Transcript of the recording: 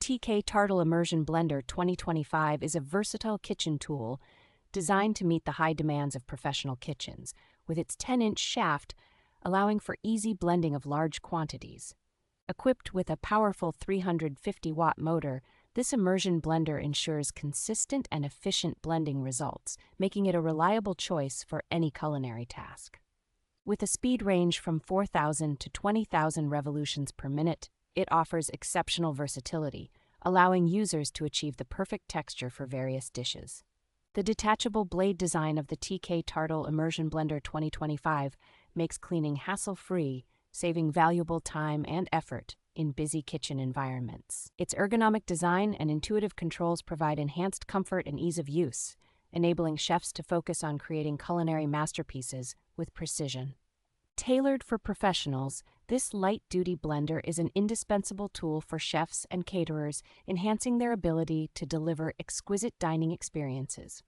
TK Tartle Immersion Blender 2025 is a versatile kitchen tool designed to meet the high demands of professional kitchens, with its 10-inch shaft allowing for easy blending of large quantities. Equipped with a powerful 350-watt motor, this immersion blender ensures consistent and efficient blending results, making it a reliable choice for any culinary task. With a speed range from 4,000 to 20,000 revolutions per minute, it offers exceptional versatility, allowing users to achieve the perfect texture for various dishes. The detachable blade design of the TK Tartle Immersion Blender 2025 makes cleaning hassle-free, saving valuable time and effort in busy kitchen environments. Its ergonomic design and intuitive controls provide enhanced comfort and ease of use, enabling chefs to focus on creating culinary masterpieces with precision. Tailored for professionals, this light-duty blender is an indispensable tool for chefs and caterers, enhancing their ability to deliver exquisite dining experiences.